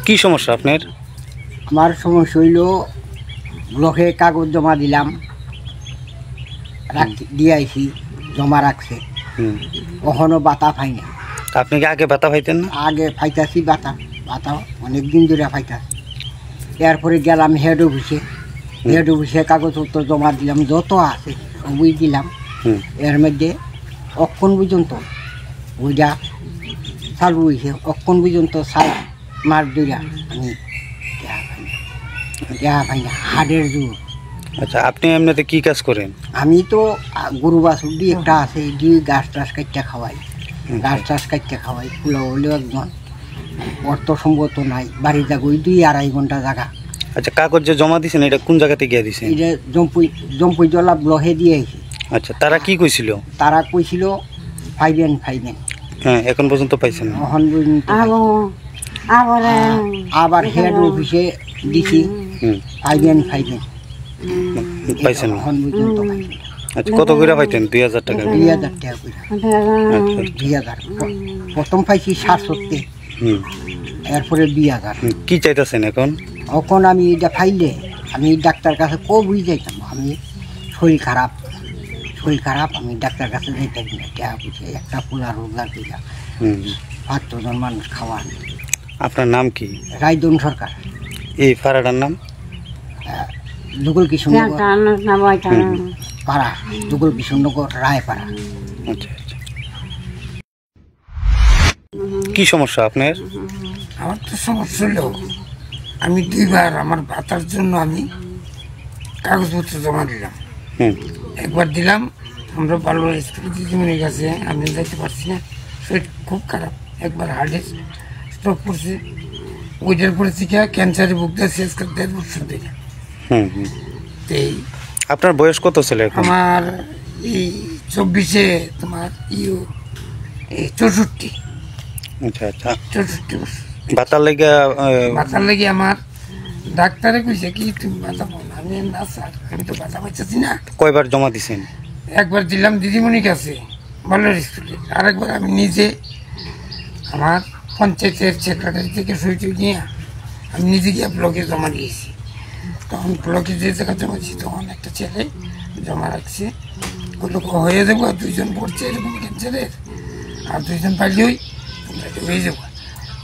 কি সমস্যা আপনার? আমার সমস্যা হইল ব্লকে কাগজ জমা দিলাম, দিয়ে আইছি, জমা রাখছে, কখনো বাতা পাই না। আপনি কি আগে বাতা পাইতেন না? আগে পাইতাছি বাতা অনেক দিন ধরে পাইতাছি। এরপরে গেলাম হেড অফিসে কাগজপত্র জমা দিলাম, যত আছে সবই দিলাম। এর মধ্যে অক্ষণ পর্যন্ত ওইটা চালু হয়েছে, অক্ষণ পর্যন্ত 4 মাস ধরে আমি দেহা পাই না, হাড়ের জোর। আচ্ছা, আপনি এমনিতে কি কাজ করেন? আমি তো গরু বাছুর দিয়ে একটা আছে, দিয়ে গাছ টাছ কাটতে খাওয়াই, ফুলা হলেও একজন অর্থ সম্ভবত নাই, বাড়ি যাগো 2-2.5 ঘন্টা জায়গা। আচ্ছা, কাগজ যে জমা দিয়েছেন এটা কোন জায়গাতে গিয়ে দিয়েছেন? এটা জম্পুই জলা ব্লকে দিয়ে আইছি। আচ্ছা, তারা কি কইছিল? তারা কইছিল ফাইবেন। হ্যাঁ, এখন পর্যন্ত পাইছেন না? এখন পর্যন্ত আবার হেড অফিসে দিছি, ফাইবেন পাইছেন না? এখন পর্যন্ত পাইছি। আচ্ছা, কত করে পাইতেন? 2000 টাকা? 2000 টাকা করে। 2000 প্রথম পাইছি 700, এরপরে 2000। কি চাইতেছেন এখন? এখন আমি এটা ফাইলে আমি ডাক্তার কাছে কবই যাইতাম, আমি শরীর খারাপ, আমি ডাক্তার কাছে যাইতাম না, টাকা পয়সা একটা পোলা রোজগার দিলা 5 জন মানুষ খাওয়ান। আপনার নাম কি? রায়দন সরকার। এই পাড়াটার নাম? দুগল কিশোরনগর পাড়া, দুগল কিশোরনগর রায়পাড়া। আচ্ছা আচ্ছা, কি সমস্যা আপনার? আমার তো সমস্যা হলো আমি 2বার আমার ভাতার জন্য আমি কাগজপত্র জমা দিলাম। একবার দিলাম, আমরা ভালো স্কুল দিদিমণির কাছে, আমি যাইতে পারছি না, শরীর খুব খারাপ। একবার হার্টের স্ট্রোক করছে, ওইটার পরে থেকে ক্যান্সারে ভুগতেছি আজকাল 1.5 বছর ধরে। আপনার বয়স কত ছিল? আমার এই 24-এ তোমার 64। আচ্ছা আচ্ছা, 64 বছর। বাতার লেগে আমার ডাক্তারে কইছে কি তুমি বাতা পাও না? আমি না স্যার, আমি তো বাতা পাইতেছি না। কয়বার জমা দিছেন? একবার দিলাম দিদিমণির কাছে বাল্যর স্কুলে, আরেকবার আমি নিজে আমার পঞ্চায়েতের সেক্রেটারি থেকে সই নিয়ে আমি নিজে গিয়ে ব্লকে জমা দিয়েছি। তখন ব্লকে যে জায়গা জমা দিয়েছি, তখন একটা ছেলে জমা রাখছে, ওগুলো হয়ে যাবো, আর 2 জন পড়ছে এরকম ক্যান্সারের, আর 2 জন পাইলেই তোমরা হয়ে যাবো।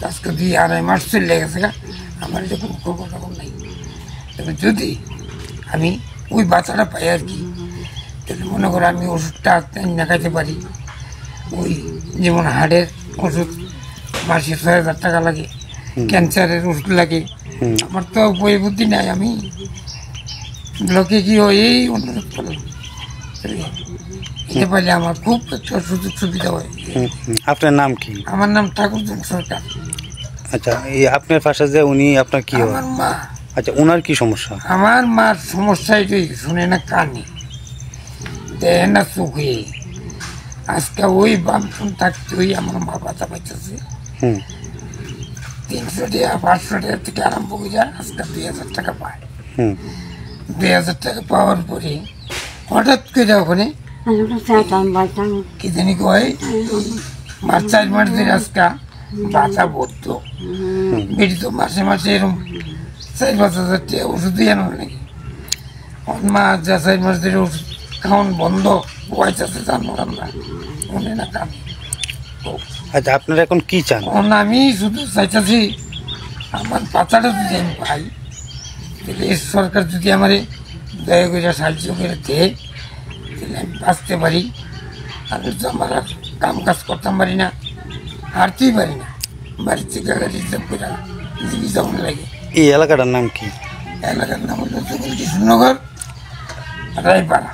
আজকে 2-2.5 মাস চলে গেছে, আমার এটা কোনো খবর নাই। তবে যদি আমি ওই বাচ্চাটা পাই আর কি, তাহলে মনে করো আমি ওষুধটা না খাইতে পারি। ওই যেমন হার্টের ওষুধ মাসে 6,000 টাকা লাগে, ক্যান্সারের ওষুধ লাগে, আমার তো বই বুদ্ধি নাই। আমি ব্লকে কি হয় এই অনুরোধ করলাম, এটা পাইলে আমার খুব একটা সুযোগ সুবিধা হয়। আপনার নাম কি? আমার নাম ঠাকুরজন সরকার। আচ্ছা, এই আপনার পাশে যে উনি আপনার কি হয়? আমার মা। আচ্ছা, ওনার কি সমস্যা? আমার মার সমস্যা এটাই, শুনে না কানে, দেয় না চোখে। আজকে ওই বামফোন থাকতে ওই আমার মা বাতা পাইতেছে 300 টাকা 500 টাকা থেকে আরম্ভ করে যায়, আজকে 2,000 টাকা পায়। 2,000 টাকা পাওয়ার পরে হঠাৎ করে ওখানে কি জানি কয় মাস 4 মাস ধরে আজকে বাতা বদ্ধ বেটি, তো মাসে মাসে এরকম 4-5,000 টাকা ওষুধই আনো নাকি? মা যা 4 মাস ধরে ওষুধ খাওয়ান বন্ধ, বয়সাতে জানো আমরা মনে না কান। আচ্ছা, আপনারা এখন কি চান? আমি শুধু চাইতেছি আমার বাচ্চাটা যদি আমি পাই, তাহলে এই সরকার যদি আমার দয়া করে সাহায্য করে দেয়, তাহলে আমি বাঁচতে পারি। আর আমার আর কাম কাজ করতাম পারি না, হারতেই পারি না, বাড়ির থেকে রিজার্ভ করে জীবিকা লাগে। এই এলাকাটার নাম কি? এলাকার নাম হলো কৃষ্ণনগর রায়পাড়া।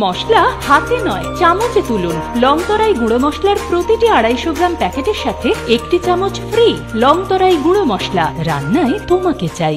মশলা হাতে নয় চামচে তুলুন। লংতরাই গুঁড়ো মশলার প্রতিটি 250 গ্রাম প্যাকেটের সাথে 1টি চামচ ফ্রি। লংতরাই গুঁড়ো মশলা, রান্নায় তোমাকে চাই।